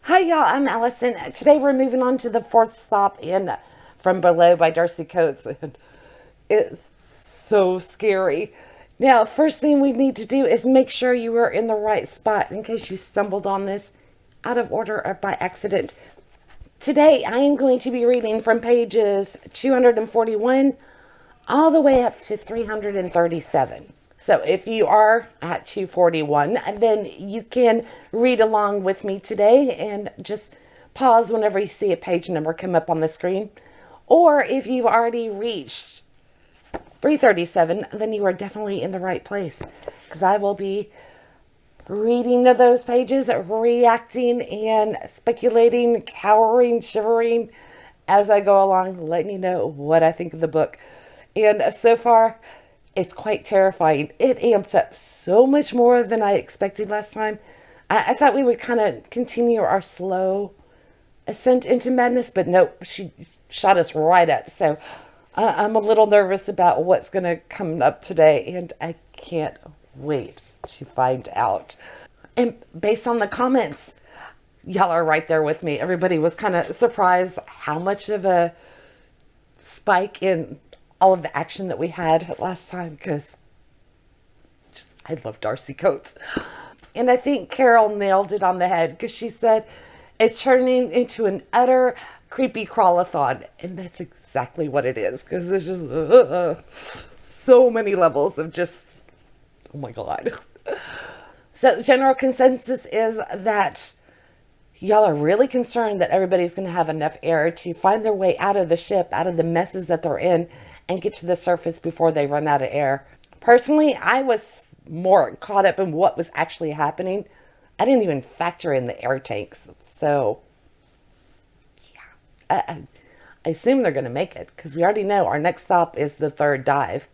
Hi, y'all. I'm Allison. Today we're moving on to the fourth stop in From Below by Darcy Coates. And it's so scary. Now, first thing we need to do is make sure you are in the right spot in case you stumbled on this out of order or by accident. Today, I am going to be reading from pages 241 all the way up to 337. So if you are at 241, then you can read along with me today and just pause whenever you see a page number come up on the screen. Or if you've already reached 337, then you are definitely in the right place because I will be reading to those pages, reacting and speculating, cowering, shivering as I go along, letting you know what I think of the book. And so far, it's quite terrifying. It amps up so much more than I expected last time. I thought we would kind of continue our slow ascent into madness, but nope, she shot us right up. So I'm a little nervous about what's going to come up today, and I can't wait to find out. And based on the comments, y'all are right there with me. Everybody was kind of surprised how much of a spike in all of the action that we had last time because I love Darcy Coates. And I think Carol nailed it on the head because she said it's turning into an utter creepy crawlathon. And that's exactly what it is because there's just so many levels of just, oh my God. So the general consensus is that y'all are really concerned that everybody's going to have enough air to find their way out of the ship, out of the messes that they're in, and get to the surface before they run out of air. Personally, I was more caught up in what was actually happening. I didn't even factor in the air tanks. So, yeah, I assume they're going to make it because we already know our next stop is the third dive.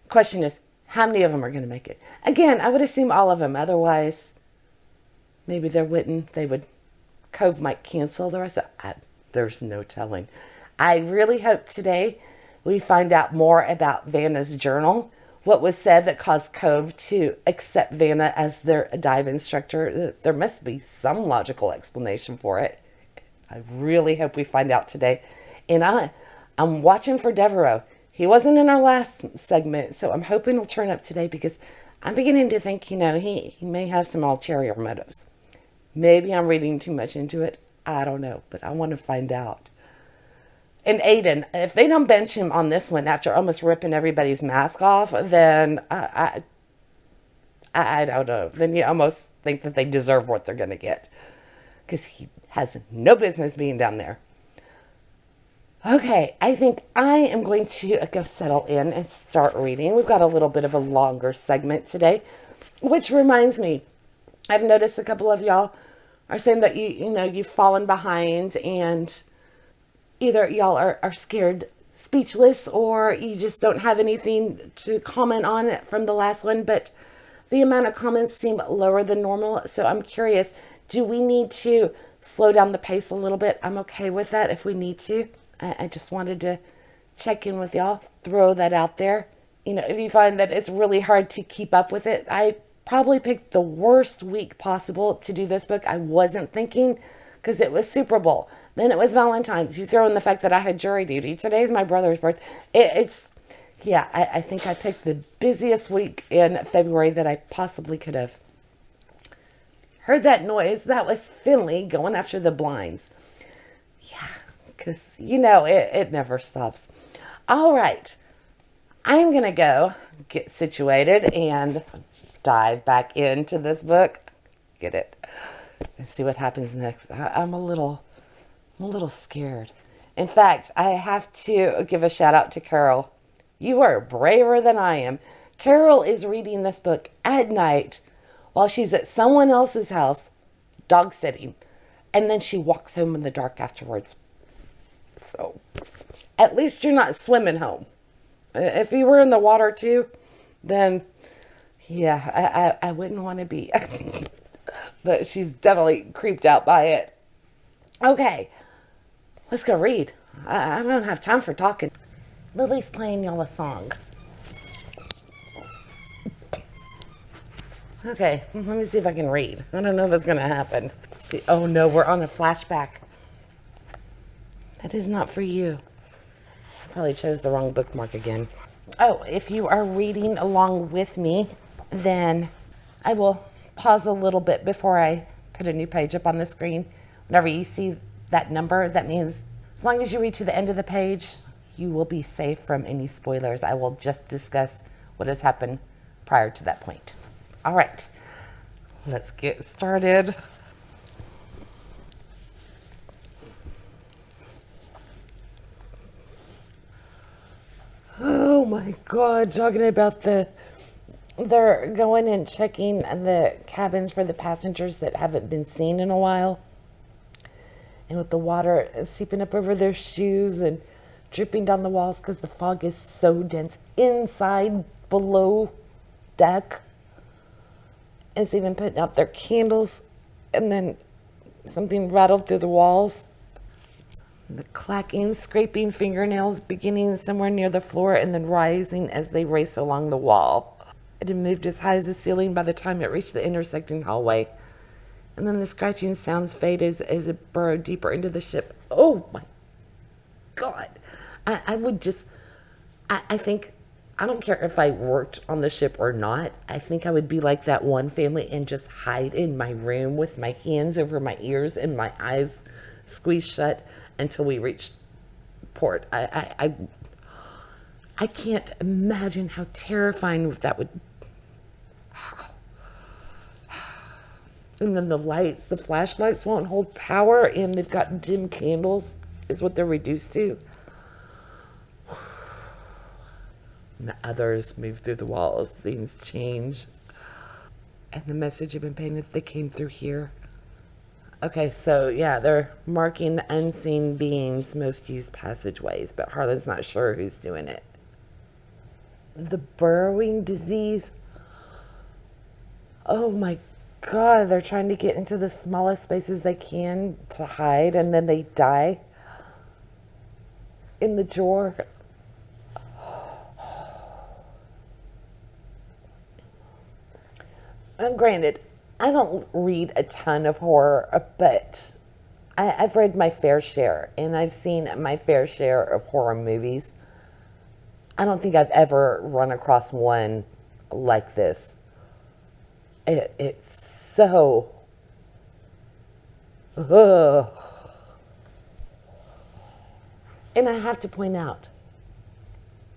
Question is, how many of them are going to make it? Again, I would assume all of them. Otherwise, maybe they would, Cove might cancel the rest of there's no telling. I really hope today we find out more about Vanna's journal. What was said that caused Cove to accept Vanna as their dive instructor. There must be some logical explanation for it. I really hope we find out today. And I'm watching for Devereaux. He wasn't in our last segment, so I'm hoping he'll turn up today because I'm beginning to think, he may have some ulterior motives. Maybe I'm reading too much into it. I don't know, but I want to find out. And Aiden, if they don't bench him on this one after almost ripping everybody's mask off, then I don't know. Then you almost think that they deserve what they're going to get. Because he has no business being down there. Okay, I think I am going to go settle in and start reading. We've got a little bit of a longer segment today. Which reminds me, I've noticed a couple of y'all are saying that you've fallen behind and either y'all are scared speechless or you just don't have anything to comment on it from the last one, but the amount of comments seem lower than normal. So I'm curious, do we need to slow down the pace a little bit? I'm okay with that if we need to. I just wanted to check in with y'all, throw that out there. If you find that it's really hard to keep up with it, I probably picked the worst week possible to do this book. I wasn't thinking because it was Super Bowl. Then it was Valentine's. You throw in the fact that I had jury duty. Today's my brother's birthday. I think I picked the busiest week in February that I possibly could have. Heard that noise? That was Finley going after the blinds. Yeah, because, it never stops. All right. I'm going to go get situated and dive back into this book. Get it? And see what happens next. I'm a little scared. In fact, I have to give a shout out to Carol. You are braver than I am. Carol is reading this book at night while she's at someone else's house, dog sitting. And then she walks home in the dark afterwards. So, at least you're not swimming home. If you were in the water too, then, yeah, I wouldn't want to be. But she's definitely creeped out by it. Okay, let's go read. I don't have time for talking. Lily's playing y'all a song. Okay, let me see if I can read. I don't know if it's going to happen. Let's see. Oh no, we're on a flashback. That is not for you. Probably chose the wrong bookmark again. Oh, if you are reading along with me, then I will pause a little bit before I put a new page up on the screen. Whenever you see that number, that means as long as you read to the end of the page, you will be safe from any spoilers. I will just discuss what has happened prior to that point. All right, let's get started. Oh my God, talking about they're going and checking the cabins for the passengers that haven't been seen in a while. And with the water seeping up over their shoes and dripping down the walls because the fog is so dense inside, below deck. It's even putting out their candles, and then something rattled through the walls. The clacking, scraping fingernails beginning somewhere near the floor and then rising as they race along the wall. It had moved as high as the ceiling by the time it reached the intersecting hallway. And then the scratching sounds faded as it burrowed deeper into the ship. Oh my God. I would just, I think, I don't care if I worked on the ship or not. I think I would be like that one family and just hide in my room with my hands over my ears and my eyes squeezed shut until we reached port. I can't imagine how terrifying that would. And then the lights, the flashlights won't hold power, and they've got dim candles, is what they're reduced to. And the others move through the walls, things change. And the message had been painted, they came through here. Okay, so yeah, they're marking the unseen beings' most used passageways, but Harlan's not sure who's doing it. The burrowing disease. Oh my God, they're trying to get into the smallest spaces they can to hide, and then they die in the drawer. And granted, I don't read a ton of horror, but I've read my fair share, and I've seen my fair share of horror movies. I don't think I've ever run across one like this. It's so... Ugh. And I have to point out,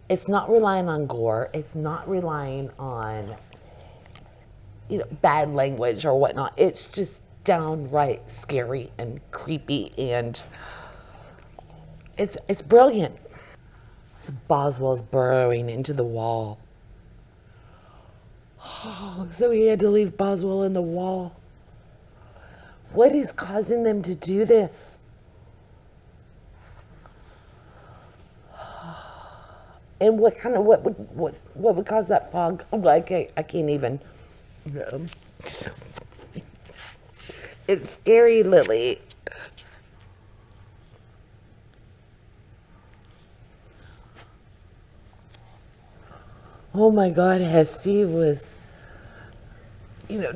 it's not relying on gore. It's not relying on, bad language or whatnot. It's just downright scary and creepy, and it's brilliant. So Boswell's burrowing into the wall. Oh, so he had to leave Boswell in the wall. What is causing them to do this? And what would cause that fog? I can't even. It's scary, Lily. Oh my God, Hesty was,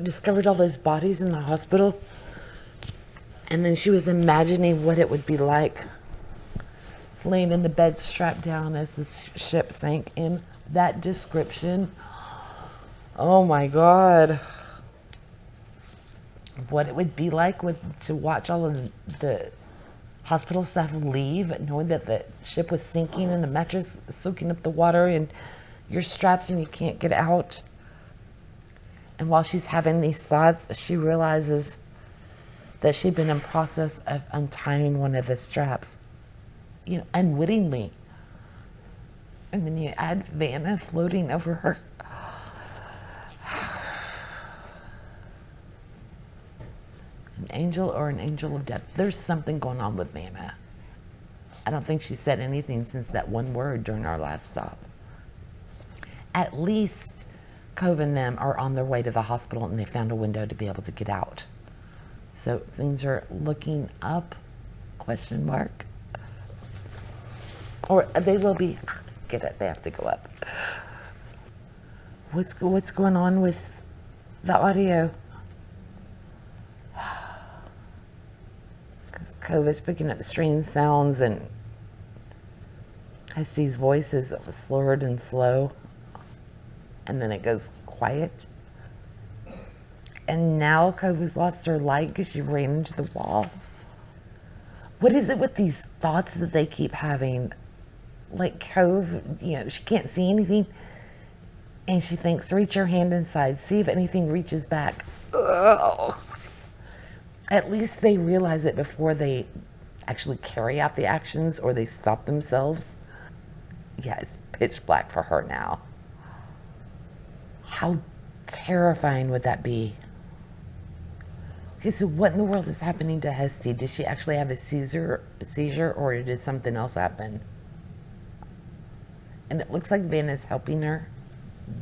discovered all those bodies in the hospital. And then she was imagining what it would be like laying in the bed strapped down as the ship sank. In that description, oh my God, what it would be like to watch all of the hospital staff leave, knowing that the ship was sinking and the mattress soaking up the water and you're strapped and you can't get out. And while she's having these thoughts, she realizes that she'd been in process of untying one of the straps, unwittingly. And then you add Vanna floating over her. An angel or an angel of death. There's something going on with Vanna. I don't think she said anything since that one word during our last stop. At least Cove and them are on their way to the hospital, and they found a window to be able to get out. So things are looking up, ? Or they will be, get it, they have to go up. What's going on with the audio. Because Cove is picking up strange sounds and Hesty's voice is slurred and slow. And then it goes quiet. And now Cove has lost her light because she ran into the wall. What is it with these thoughts that they keep having? Like Cove, she can't see anything. And she thinks, reach your hand inside, see if anything reaches back. Ugh. At least they realize it before they actually carry out the actions or they stop themselves. Yeah, it's pitch black for her now. How terrifying would that be? Okay, so what in the world is happening to Hesty? Did she actually have a seizure, or did something else happen? And it looks like Vanna's helping her.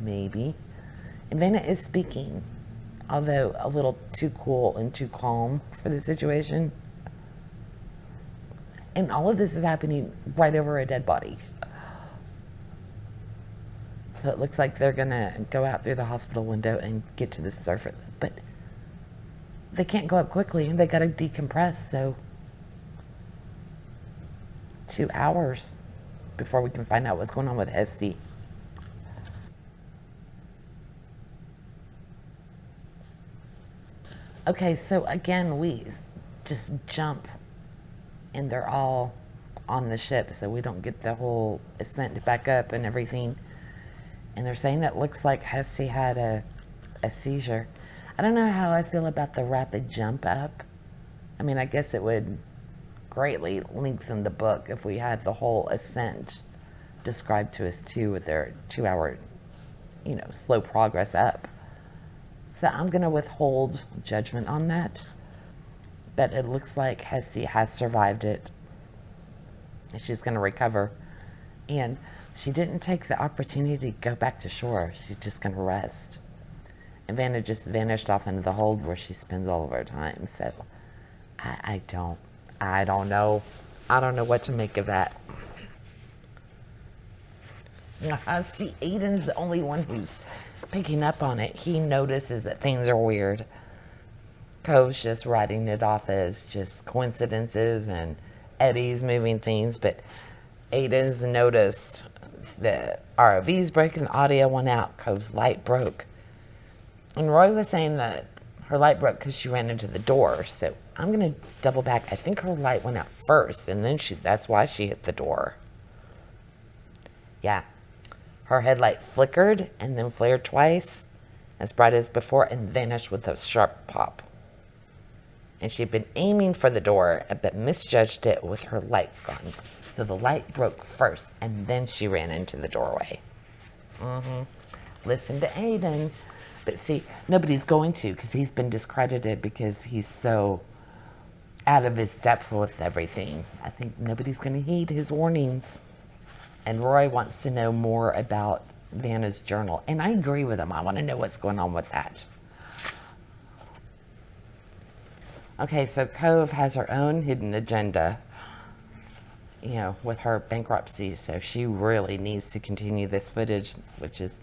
Maybe. And Vanna is speaking, although a little too cool and too calm for the situation. And all of this is happening right over a dead body. So it looks like they're going to go out through the hospital window and get to the surface. But they can't go up quickly, and they got to decompress. So 2 hours before we can find out what's going on with Hesty. Okay, so again, we just jump, and they're all on the ship, so we don't get the whole ascent back up and everything. And they're saying it looks like Hesty had a seizure. I don't know how I feel about the rapid jump up. I mean, I guess it would greatly lengthen the book if we had the whole ascent described to us too, with their 2 hour, slow progress up. So I'm going to withhold judgment on that. But it looks like Hesty has survived it. And she's going to recover. And she didn't take the opportunity to go back to shore. She's just going to rest. And Vanna just vanished off into the hold where she spends all of her time. So I don't know. I don't know what to make of that. See, Aiden's the only one who's picking up on it. He notices that things are weird. Cove's just writing it off as just coincidences and Eddie's moving things, but Aiden's noticed the ROV's breaking, the audio went out, Cove's light broke. And Roy was saying that her light broke because she ran into the door. So I'm going to double back. I think her light went out first, and then that's why she hit the door. Yeah. Her headlight flickered and then flared twice, as bright as before, and vanished with a sharp pop. And she'd been aiming for the door, but misjudged it with her lights gone. So the light broke first, and then she ran into the doorway. Listen to Aiden. But see, nobody's going to, because he's been discredited because he's so out of his depth with everything. I think nobody's going to heed his warnings. And Roy wants to know more about Vanna's journal. And I agree with him. I want to know what's going on with that. Okay, so Cove has her own hidden agenda, with her bankruptcy. So she really needs to continue this footage, which is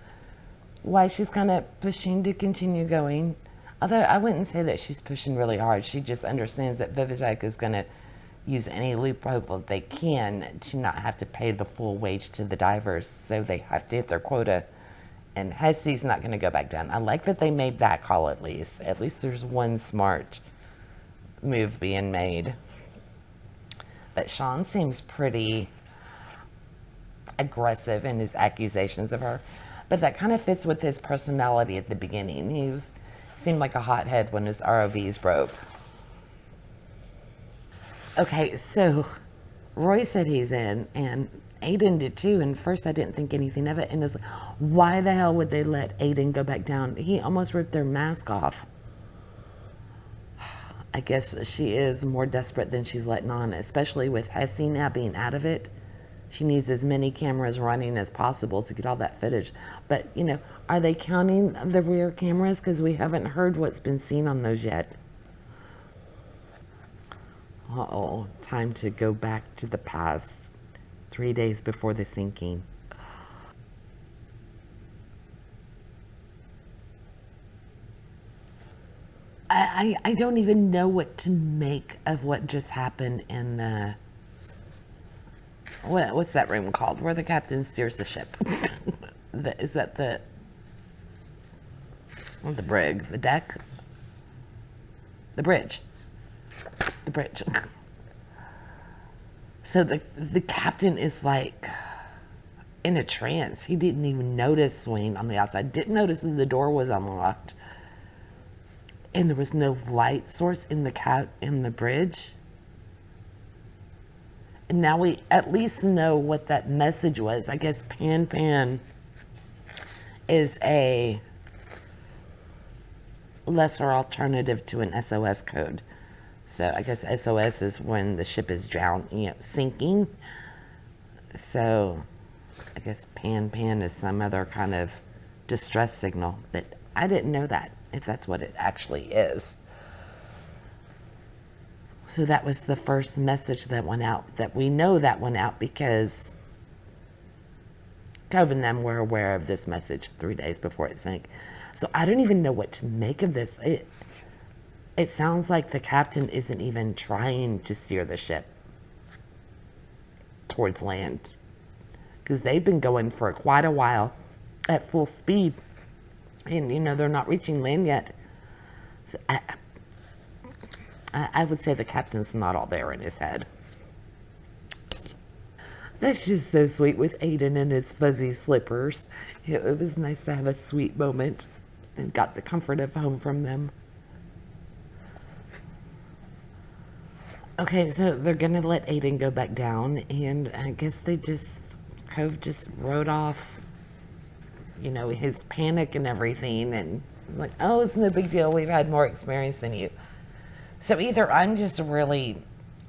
why she's kind of pushing to continue going. Although I wouldn't say that she's pushing really hard. She just understands that Vivitek is going to use any loophole that they can to not have to pay the full wage to the divers. So they have to hit their quota. And Hesty's not going to go back down. I like that they made that call at least. At least there's one smart move being made. But Sean seems pretty aggressive in his accusations of her. But that kind of fits with his personality at the beginning. He seemed like a hothead when his ROVs broke. Okay, so Roy said he's in, and Aiden did too. And first I didn't think anything of it. And it's like, why the hell would they let Aiden go back down? He almost ripped their mask off. I guess she is more desperate than she's letting on, especially with Hesty now being out of it. She needs as many cameras running as possible to get all that footage. But, are they counting the rear cameras? Because we haven't heard what's been seen on those yet. Uh-oh, time to go back to the past. 3 days before the sinking. I don't even know what to make of what just happened in the what's that room called where the captain steers the ship? Is that the brig, the deck, the bridge, the bridge. So the captain is like in a trance. He didn't even notice Swain on the outside. Didn't notice that the door was unlocked, and there was no light source in the bridge. And now we at least know what that message was. I guess Pan Pan is a lesser alternative to an SOS code. So I guess SOS is when the ship is drowning, sinking. So I guess Pan Pan is some other kind of distress signal that I didn't know that, if that's what it actually is. So that was the first message that went out, that we know that went out because Cove and them were aware of this message 3 days before it sank. So I don't even know what to make of this. It sounds like the captain isn't even trying to steer the ship towards land, because they've been going for quite a while at full speed, and they're not reaching land yet. So I would say the captain's not all there in his head. That's just so sweet with Aiden and his fuzzy slippers. It was nice to have a sweet moment and got the comfort of home from them. Okay, so they're gonna let Aiden go back down, and I guess Cove just wrote off, his panic and everything, and like, oh, it's no big deal. We've had more experience than you. So either I'm just really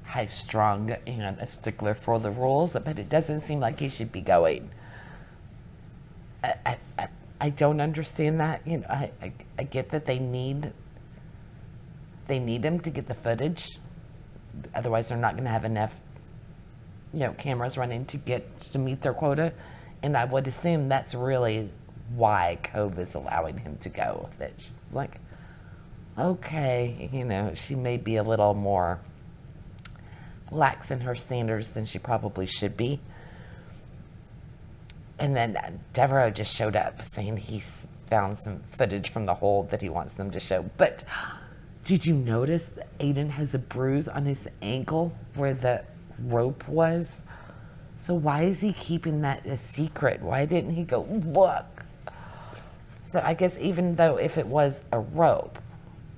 high-strung and a stickler for the rules, but it doesn't seem like he should be going. I don't understand that. I get that they need him to get the footage. Otherwise, they're not going to have enough, cameras running to meet their quota. And I would assume that's really why Cove is allowing him to go. That she's like, okay, she may be a little more lax in her standards than she probably should be. And then Devereaux just showed up saying he's found some footage from the hold that he wants them to show. But did you notice that Aiden has a bruise on his ankle where the rope was? So why is he keeping that a secret? Why didn't he go, look? So I guess even though if it was a rope,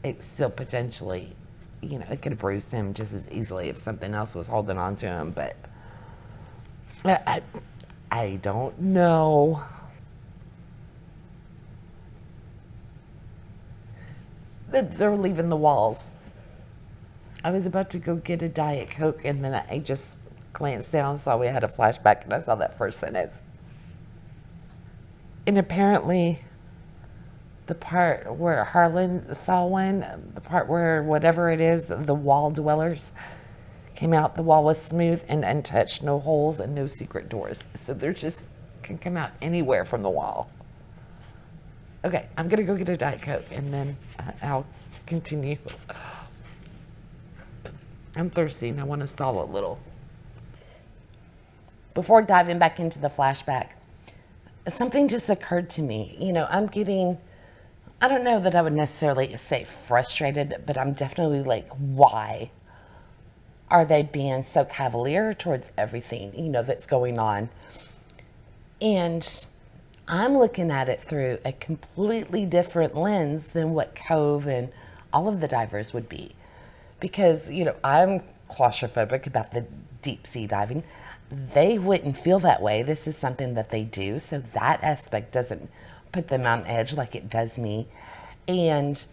it still potentially, it could have bruised him just as easily if something else was holding on to him. But I don't know. They're leaving the walls. I was about to go get a Diet Coke, and then I just glanced down and saw we had a flashback, and I saw that first sentence. And apparently, the part where Harlan saw one, the part where whatever it is, the wall dwellers came out, the wall was smooth and untouched, no holes and no secret doors. So they're just can come out anywhere from the wall. Okay, I'm gonna go get a Diet Coke and then I'll continue. I'm thirsty and I want to stall a little. Before diving back into the flashback, something just occurred to me. I'm getting, I don't know that I would necessarily say frustrated, but I'm definitely like, why are they being so cavalier towards everything, that's going on? And I'm looking at it through a completely different lens than what Cove and all of the divers would be. Because, I'm claustrophobic about the deep sea diving. They wouldn't feel that way. This is something that they do. So that aspect doesn't put them on edge like it does me. And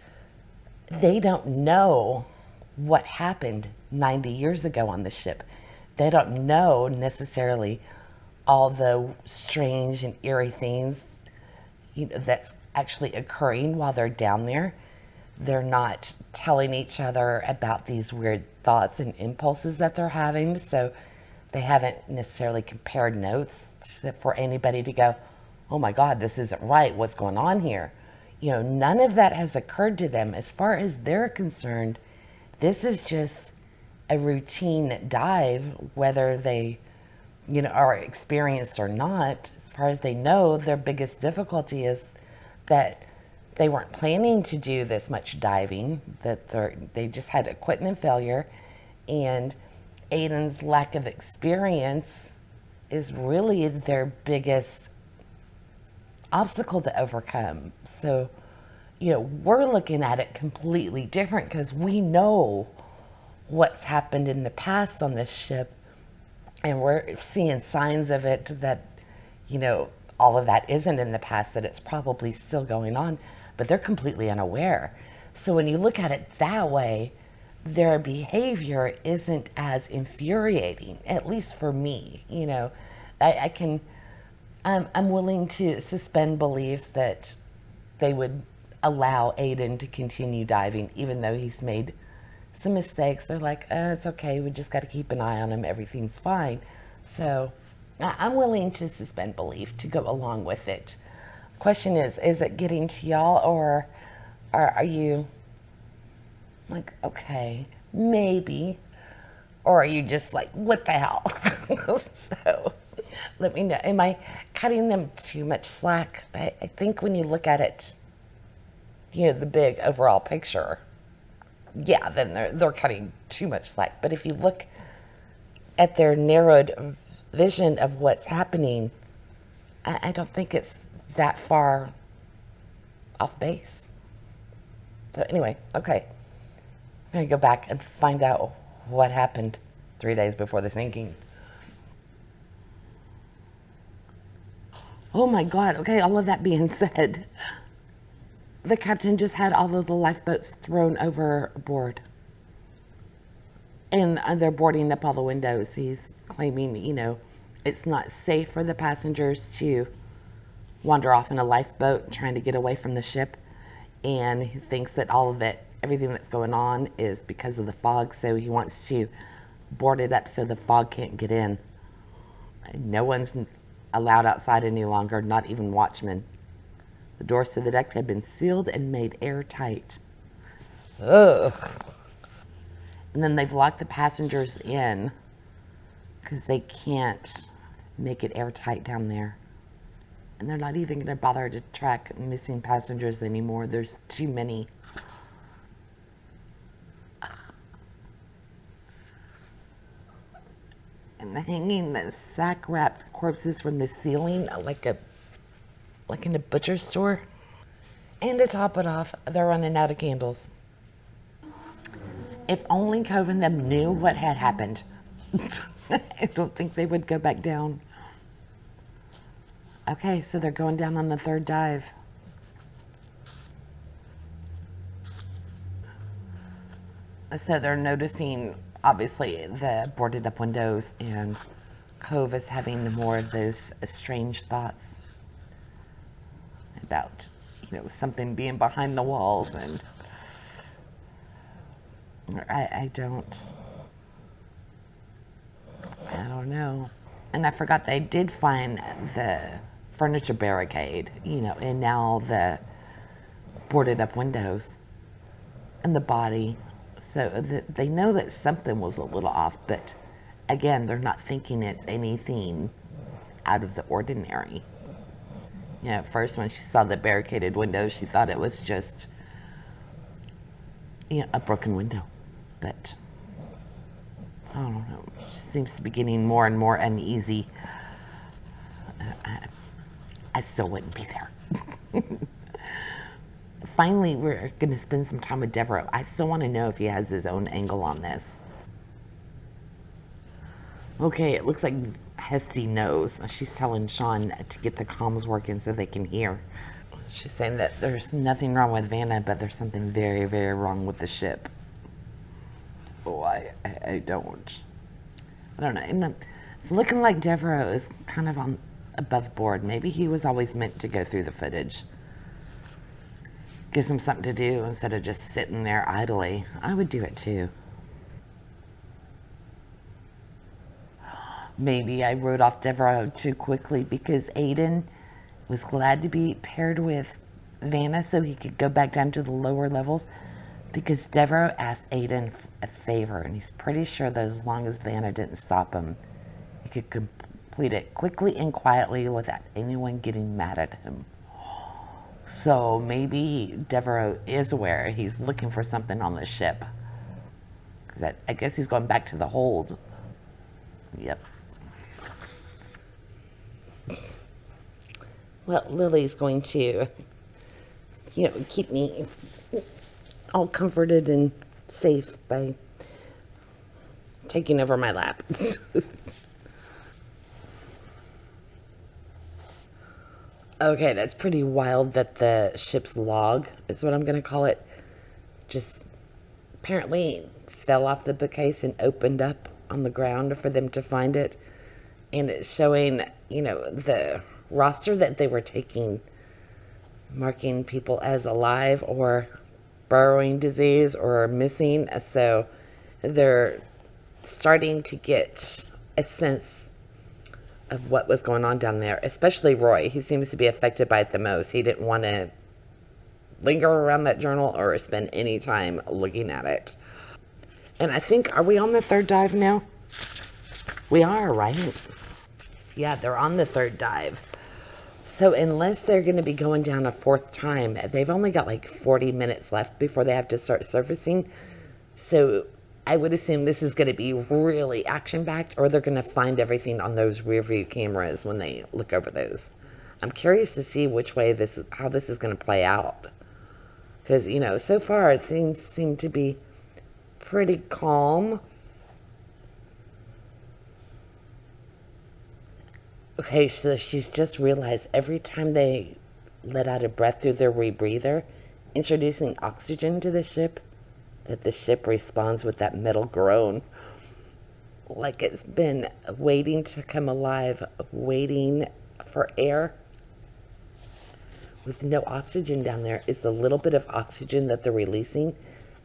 they don't know what happened 90 years ago on the ship. They don't know necessarily all the strange and eerie things that's actually occurring while they're down there. They're not telling each other about these weird thoughts and impulses that they're having. So they haven't necessarily compared notes for anybody to go, oh my God, this isn't right. What's going on here? None of that has occurred to them. As far as they're concerned, this is just a routine dive, whether they, are experienced or not. As far as they know, their biggest difficulty is that they weren't planning to do this much diving, that they just had equipment failure, and Aiden's lack of experience is really their biggest obstacle to overcome. So, we're looking at it completely different because we know what's happened in the past on this ship, and we're seeing signs of it that, all of that isn't in the past, that it's probably still going on, but they're completely unaware. So when you look at it that way, their behavior isn't as infuriating, at least for me. I can, I'm willing to suspend belief that they would allow Aiden to continue diving, even though he's made some mistakes. They're like, it's okay. We just got to keep an eye on him. Everything's fine. So I'm willing to suspend belief to go along with it. Question is it getting to y'all, or are you like, okay, maybe, or are you just like, what the hell? So let me know. Am I cutting them too much slack? I think when you look at it, the big overall picture, yeah, then they're cutting too much slack. But if you look at their narrowed vision of what's happening, I don't think it's that far off base. So anyway, okay. I'm going to go back and find out what happened 3 days before the sinking. Oh my God. Okay, all of that being said, the captain just had all of the lifeboats thrown overboard. And they're boarding up all the windows. He's claiming, it's not safe for the passengers to wander off in a lifeboat trying to get away from the ship. And he thinks that all of it, everything that's going on, is because of the fog. So he wants to board it up so the fog can't get in. No one's allowed outside any longer, not even watchmen. The doors to the deck had been sealed and made airtight. Ugh. And then they've locked the passengers in because they can't make it airtight down there. And they're not even going to bother to track missing passengers anymore. There's too many. And hanging the sack-wrapped corpses from the ceiling like in a butcher store. And to top it off, they're running out of candles. If only Cove and them knew what had happened, I don't think they would go back down. Okay, so they're going down on the third dive. So they're noticing, obviously, the boarded up windows, and Cove is having more of those strange thoughts about, something being behind the walls, and I don't know. And I forgot they did find the furniture barricade, and now the boarded up windows and the body. So they know that something was a little off, but again, they're not thinking it's anything out of the ordinary. At first when she saw the barricaded windows, she thought it was just, a broken window. But I don't know. She seems to be getting more and more uneasy. I still wouldn't be there. Finally, we're going to spend some time with Devereaux. I still want to know if he has his own angle on this. Okay, it looks like Hesty knows. She's telling Sean to get the comms working so they can hear. She's saying that there's nothing wrong with Vanna, but there's something very, very wrong with the ship. Oh, I don't know. And it's looking like Devereaux is kind of on above board. Maybe he was always meant to go through the footage. Gives him something to do instead of just sitting there idly. I would do it too. Maybe I wrote off Devereaux too quickly because Aiden was glad to be paired with Vanna so he could go back down to the lower levels? Because Devereaux asked Aiden a favor, and he's pretty sure that as long as Vanna didn't stop him, he could complete it quickly and quietly without anyone getting mad at him. So maybe Devereaux is aware he's looking for something on the ship. Because I guess he's going back to the hold. Yep. Well, Lily's going to, keep me all comforted and safe by taking over my lap. Okay, that's pretty wild that the ship's log, is what I'm going to call it, just apparently fell off the bookcase and opened up on the ground for them to find it. And it's showing, the roster that they were taking, marking people as alive or burrowing disease or missing. So they're starting to get a sense of what was going on down there, especially Roy. He seems to be affected by it the most. He didn't want to linger around that journal or spend any time looking at it. And I think, are we on the third dive now? We are, right? Yeah, they're on the third dive. So unless they're going to be going down a fourth time, they've only got like 40 minutes left before they have to start surfacing. So I would assume this is going to be really action-packed, or they're going to find everything on those rear view cameras when they look over those. I'm curious to see how this is going to play out. Because, so far things seem to be pretty calm. Okay, so she's just realized every time they let out a breath through their rebreather, introducing oxygen to the ship, that the ship responds with that metal groan. Like it's been waiting to come alive, waiting for air. With no oxygen down there, is the little bit of oxygen that they're releasing,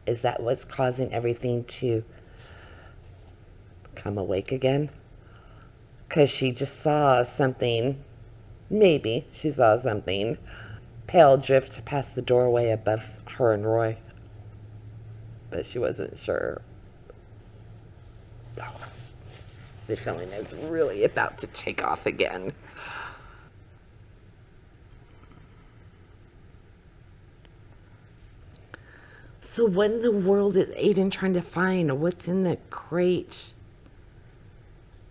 is that what's causing everything to come awake again? Because she just saw something, maybe she saw something pale drift past the doorway above her and Roy. But she wasn't sure. Oh, the feeling is really about to take off again. So what in the world is Aiden trying to find? What's in the crate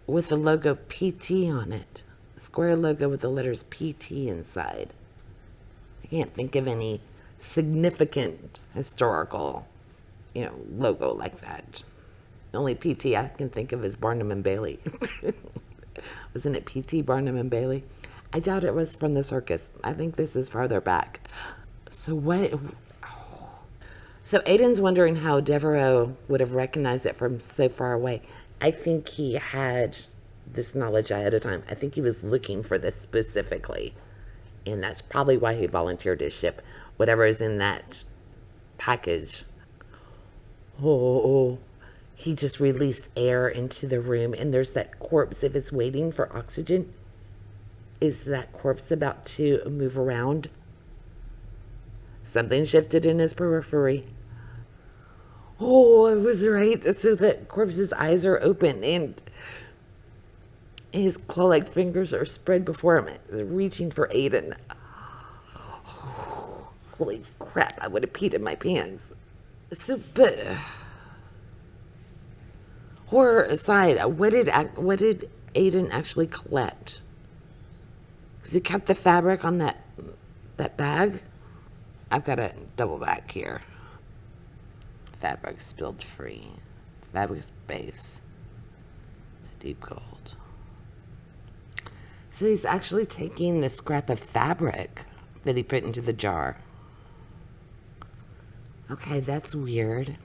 with the logo PT on it? A square logo with the letters PT inside. I can't think of any significant historical, logo like that. The only PT I can think of is Barnum and Bailey. Wasn't it PT, Barnum and Bailey? I doubt it was from the circus. I think this is farther back. So what? So Aiden's wondering how Devereaux would have recognized it from so far away. I think he had this knowledge ahead of time. I think he was looking for this specifically. And that's probably why he volunteered his ship. Whatever is in that package. Oh, he just released air into the room. And there's that corpse. If it's waiting for oxygen, is that corpse about to move around? Something shifted in his periphery. Oh, I was right. So that corpse's eyes are open and his claw-like fingers are spread before him, reaching for Aiden. Holy crap, I would have peed in my pants. So, but horror aside, what did Aiden actually collect? Because he kept the fabric on that bag. I've got a double back here. Fabric spilled free. Fabric base. It's a deep gold. So he's actually taking the scrap of fabric that he put into the jar. Okay, that's weird.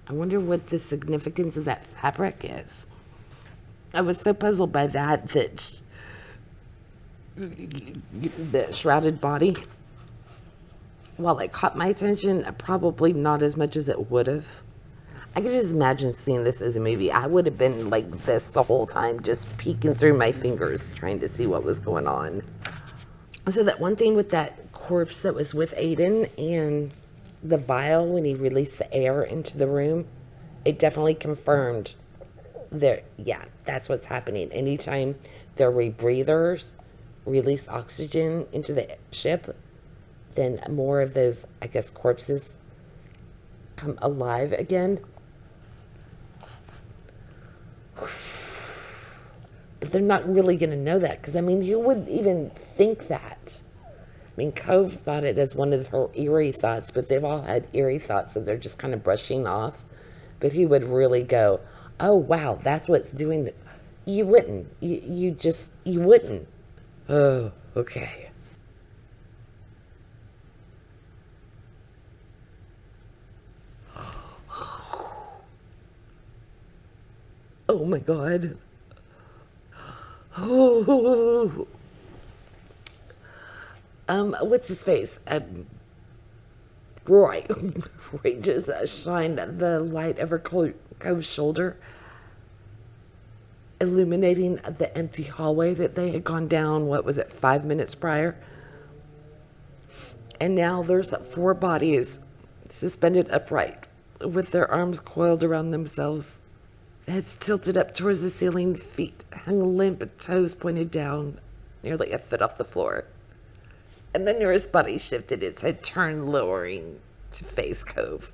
I wonder what the significance of that fabric is. I was so puzzled by that the shrouded body, while it caught my attention, probably not as much as it would have. I could just imagine seeing this as a movie. I would have been like this the whole time, just peeking through my fingers, trying to see what was going on. So that one thing with that corpse that was with Aiden and the vial when he released the air into the room, it definitely confirmed that, yeah, that's what's happening. Anytime their rebreathers release oxygen into the ship, then more of those, I guess, corpses come alive again. But they're not really going to know that, because, I mean, you wouldn't even think that. I mean, Cove thought it as one of her eerie thoughts, but they've all had eerie thoughts that they're just kind of brushing off. But he would really go, oh, wow, that's what's doing this. You wouldn't. You wouldn't. Oh, okay. Oh, my God. Oh. What's his face? Roy. Roy just shined the light over Cove's shoulder, illuminating the empty hallway that they had gone down, what was it, 5 minutes prior? And now there's 4 bodies suspended upright with their arms coiled around themselves, heads tilted up towards the ceiling, feet hung limp, toes pointed down, nearly a foot off the floor. And the nearest body shifted its head, turned lowering to face Cove.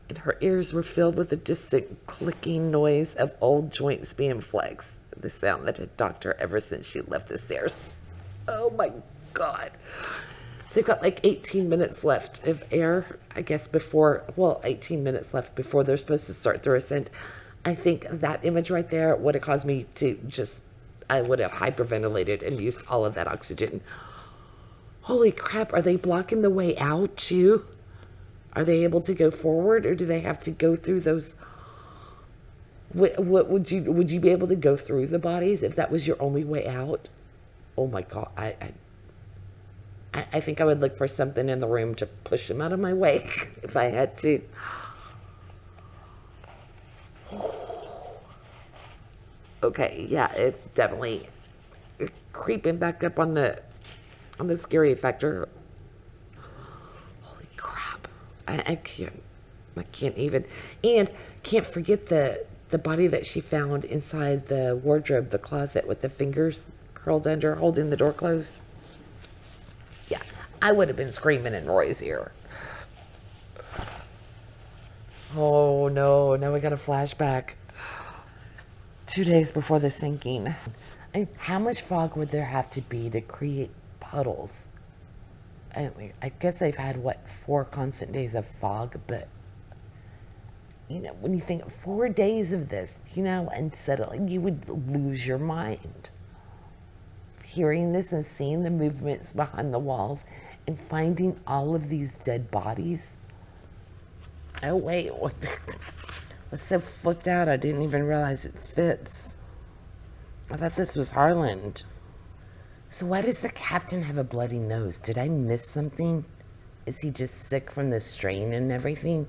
And her ears were filled with the distant clicking noise of old joints being flexed, the sound that had dogged her ever since she left the stairs. Oh my God. They've got like 18 minutes left of air, I guess, 18 minutes left before they're supposed to start their ascent. I think that image right there would have caused me to I would have hyperventilated and used all of that oxygen. Holy crap, are they blocking the way out too? Are they able to go forward, or do they have to go through those? What would you be able to go through the bodies if that was your only way out? Oh my God, I think I would look for something in the room to push them out of my way if I had to. Okay, yeah, it's definitely creeping back up on the scary factor. Holy crap. I can't even. And can't forget the body that she found inside the wardrobe, the closet, with the fingers curled under, holding the door closed. Yeah, I would have been screaming in Roy's ear. Oh no, now we got a flashback. 2 days before the sinking. And how much fog would there have to be to create puddles? I guess they've had, 4 constant days of fog, but, when you think 4 days of this, and suddenly you would lose your mind. Hearing this and seeing the movements behind the walls and finding all of these dead bodies. Oh, wait, I was so flipped out I didn't even realize it's Fitz. I thought this was Harland. So why does the captain have a bloody nose? Did I miss something? Is he just sick from the strain and everything?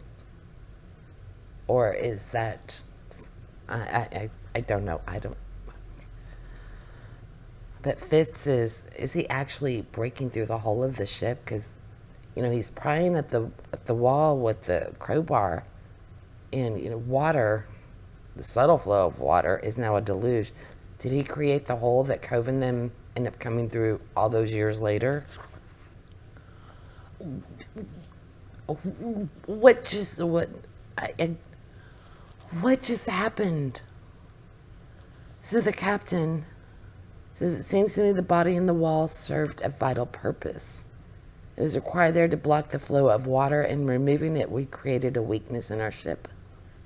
Or is that... I don't know. But Fitz is he actually breaking through the hull of the ship? Because, he's prying at the wall with the crowbar. And, water, the subtle flow of water, is now a deluge. Did he create the hole that Cove and them end up coming through all those years later? What just happened? So the captain says, it seems to me the body in the wall served a vital purpose. It was required there to block the flow of water, and removing it, we created a weakness in our ship.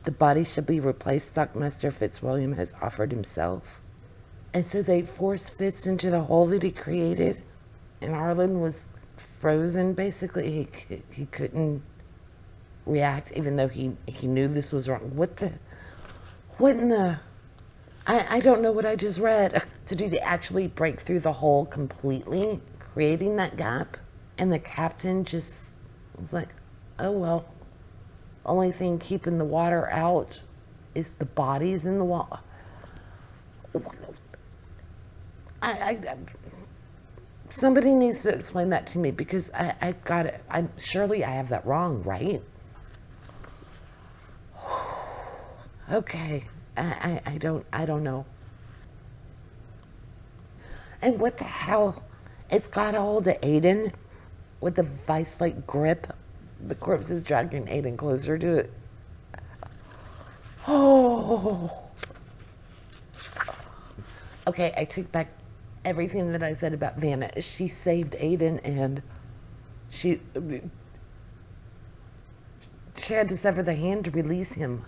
The body shall be replaced, Stockmaster Fitzwilliam has offered himself. And so they forced Fitz into the hole that he created, and Harlan was frozen, basically. He couldn't react, even though he knew this was wrong. What in the... I don't know what I just read. So did he actually break through the hole completely, creating that gap? And the captain just was like, oh, well, only thing keeping the water out is the bodies in the wall. Somebody needs to explain that to me because I got it. Surely I have that wrong, right? Okay. I don't know. And what the hell? It's got a hold of Aiden with a vice-like grip. The corpse is dragging Aiden closer to it. Oh. Okay, I take back everything that I said about Vanna. She saved Aiden and she she had to sever the hand to release him.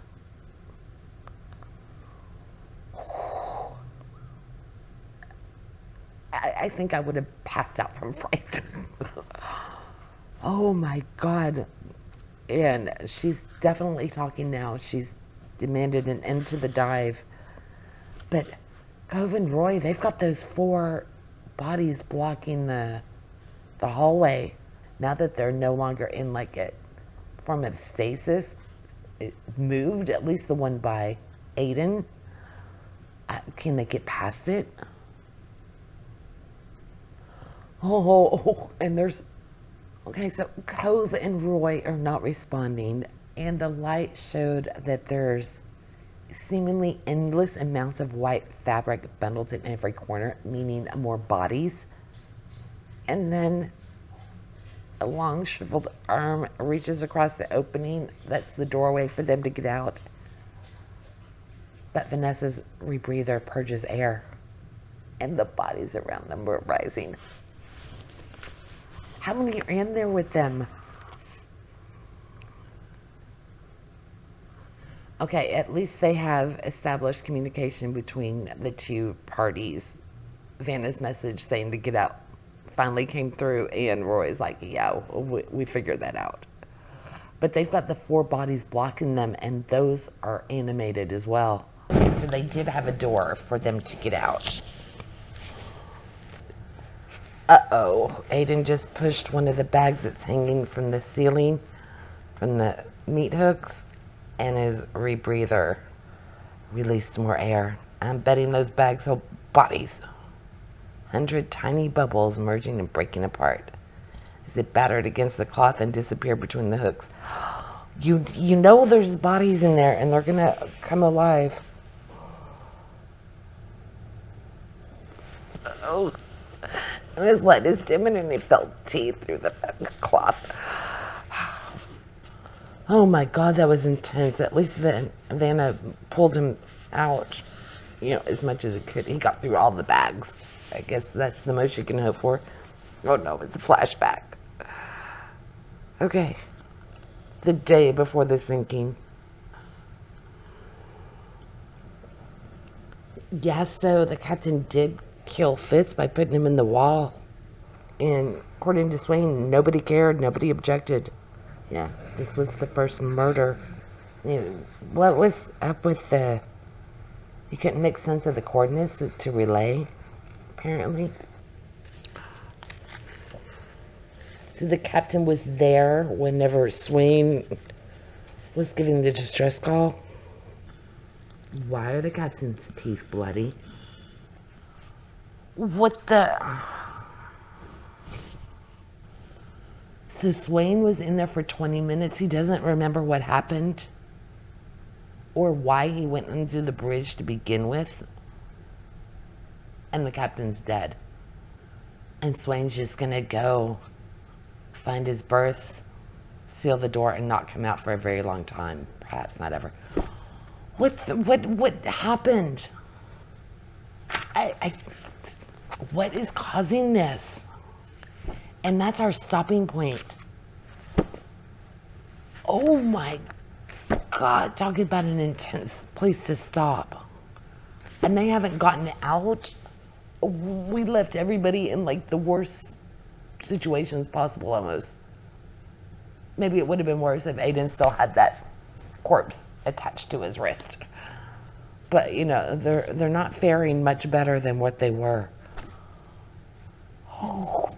I think I would have passed out from fright. Oh my God. And she's definitely talking now. She's demanded an end to the dive. But Cove and Roy, they've got those four bodies blocking the hallway. Now that they're no longer in like a form of stasis, it moved, at least the one by Aiden. Can they get past it? And there's, okay, so Cove and Roy are not responding, and the light showed that there's seemingly endless amounts of white fabric bundled in every corner, meaning more bodies. And then a long shriveled arm reaches across the opening. That's the doorway for them to get out. But Vanessa's rebreather purges air, and the bodies around them were rising. How many are in there with them? Okay, at least they have established communication between the two parties. Vanna's message saying to get out finally came through, and Roy's like, yeah, we figured that out. But they've got the four bodies blocking them, and those are animated as well. So they did have a door for them to get out. Uh-oh, Aiden just pushed one of the bags that's hanging from the ceiling, from the meat hooks, and his rebreather released more air. I'm betting those bags hold bodies. 100 tiny bubbles merging and breaking apart as it battered against the cloth and disappeared between the hooks. You know there's bodies in there, and they're gonna come alive. Oh. And his light is dimming, and he felt teeth through the cloth. Oh my God, that was intense. At least Vanna pulled him out, as much as it could. He got through all the bags. I guess that's the most you can hope for. Oh no, it's a flashback. Okay. The day before the sinking. Yeah, so the captain did kill Fitz by putting him in the wall. And according to Swain, nobody cared, nobody objected. Yeah, this was the first murder. What was up with you couldn't make sense of the coordinates to relay, apparently. So the captain was there whenever Swain was giving the distress call. Why are the captain's teeth bloody? What the... So Swain was in there for 20 minutes. He doesn't remember what happened or why he went under the bridge to begin with. And the captain's dead. And Swain's just gonna go find his berth, seal the door, and not come out for a very long time. Perhaps not ever. What happened? What is causing this? And that's our stopping point. Oh my God, talking about an intense place to stop. And they haven't gotten out. We left everybody in like the worst situations possible almost. Maybe it would have been worse if Aiden still had that corpse attached to his wrist. But they're not faring much better than what they were. Oh.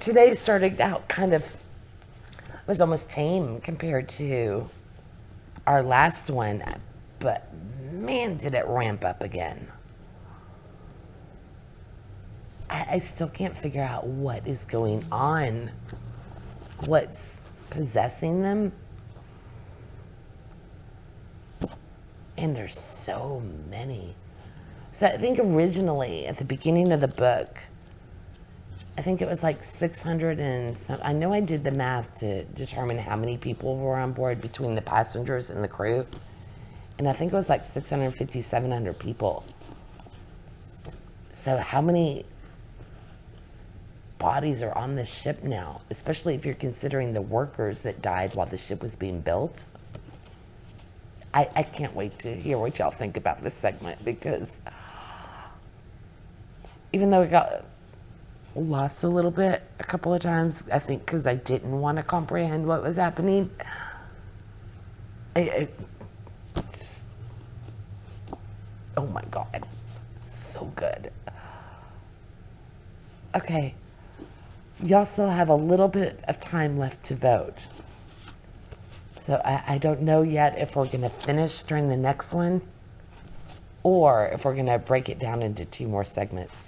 Today started out was almost tame compared to our last one, but man, did it ramp up again. I still can't figure out what is going on, what's possessing them. And there's so many. So I think originally at the beginning of the book, I think it was like 600 and some. I know I did the math to determine how many people were on board between the passengers and the crew. And I think it was like 650, 700 people. So how many bodies are on this ship now, especially if you're considering the workers that died while the ship was being built? I can't wait to hear what y'all think about this segment, because even though we got lost a little bit a couple of times, I think because I didn't want to comprehend what was happening, I just, oh my God, so good. Okay, y'all still have a little bit of time left to vote. So I don't know yet if we're going to finish during the next one or if we're going to break it down into 2 more segments.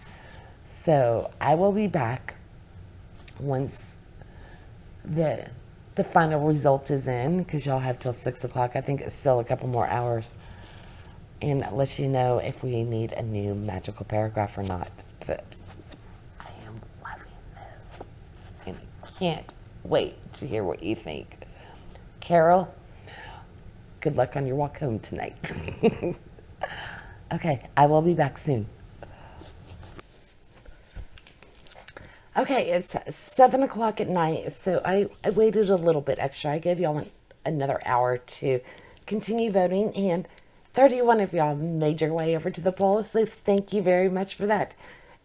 So I will be back once the final result is in, because y'all have till 6 o'clock. I think it's still a couple more hours. And I'll let you know if we need a new magical paragraph or not. But I am loving this. And I can't wait to hear what you think. Carol, good luck on your walk home tonight. Okay, I will be back soon. Okay, it's 7 o'clock at night, so I waited a little bit extra. I gave y'all another hour to continue voting, and 31 of y'all made your way over to the poll, so thank you very much for that.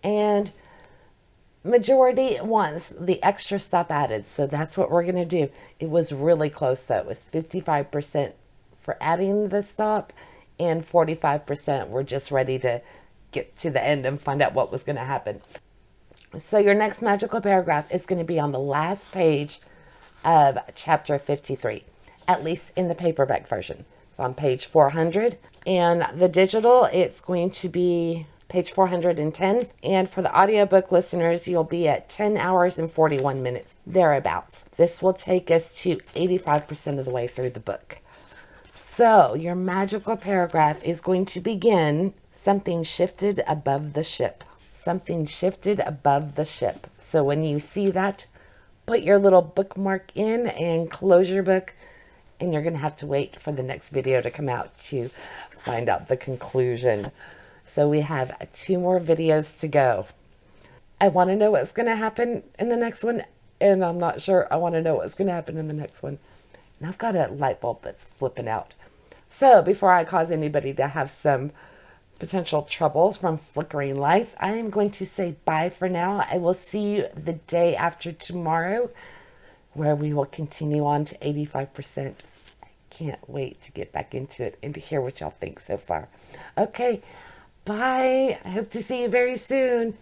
And majority wants the extra stop added, so that's what we're going to do. It was really close, though. It was 55% for adding the stop, and 45% were just ready to get to the end and find out what was going to happen. So your next magical paragraph is going to be on the last page of chapter 53, at least in the paperback version. It's on page 400, and the digital, it's going to be page 410. And for the audiobook listeners, you'll be at 10 hours and 41 minutes, thereabouts. This will take us to 85% of the way through the book. So your magical paragraph is going to begin, something shifted above the ship. Something shifted above the ship. So when you see that, put your little bookmark in and close your book, and you're going to have to wait for the next video to come out to find out the conclusion. So we have 2 more videos to go. I want to know what's going to happen in the next one, and I'm not sure I want to know what's going to happen in the next one. And I've got a light bulb that's flipping out. So before I cause anybody to have some potential troubles from flickering lights, I am going to say bye for now. I will see you the day after tomorrow, where we will continue on to 85%. I can't wait to get back into it and to hear what y'all think so far. Okay, bye. I hope to see you very soon.